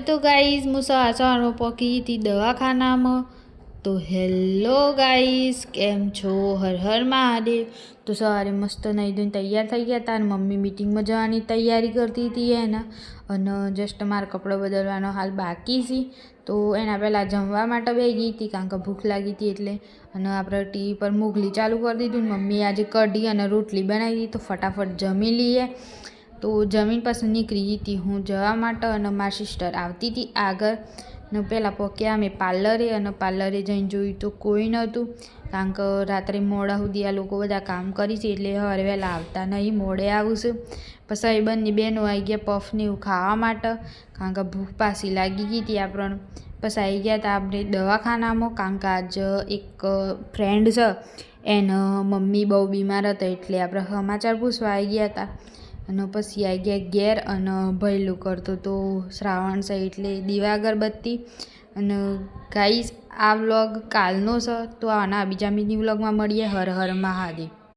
तो गाइस હું સવારમાં પહોંચી હતી દવાખાનામાં। તો હેલો ગાઈસ, કેમ છો? હર હર મહાદેવ। તો સવારે મસ્ત નહીં ધોઈને તૈયાર થઈ ગયા હતા અને મમ્મી મીટિંગમાં જવાની તૈયારી કરતી હતી એના, અને જસ્ટ મારા કપડાં બદલવાનો હાલ બાકી છે। તો એના પહેલાં જમવા માટે બેસી ગઈ હતી કારણ કે ભૂખ લાગી હતી એટલે, અને આપણે ટીવી પર મોગલી ચાલુ કરી દીધું। મમ્મીએ આજે કઢી અને રોટલી બનાવી હતી, તો ફટાફટ જમી લઈએ। તો જમીન પછી નીકળી હતી હું જવા માટે, અને મારી સિસ્ટર આવતી હતી આગળ। ને પહેલાં પહોંચ્યા અમે પાર્લરે, અને પાર્લરે જઈને જોયું તો કોઈ નહોતું કારણ કે રાત્રે મોડા સુધી આ લોકો બધા કામ કરી છે એટલે સવારે વહેલા આવતા નહીં, મોડે આવશે। પછી એ બંને બહેનો આવી ગયા પફને એવું ખાવા માટે કારણ કે ભૂખ પાછી લાગી ગઈ હતી આપણને। પછી આવી ગયા હતા આપણે દવાખાનામાં કારણ કે આજ એક ફ્રેન્ડ છે એના મમ્મી બહુ બીમાર હતા એટલે આપણે સમાચાર પૂછવા આવી ગયા હતા। અને પછી આવી ગયા ઘેર, અને ભયલું કરતો તો શ્રાવણ છે એટલે દીવા અગરબત્તી। અને ગાઈસ આ વ્લોગ કાલનો છે, તો આના બીજા મિની વ્લોગમાં મળીએ। હર હર મહાદેવ।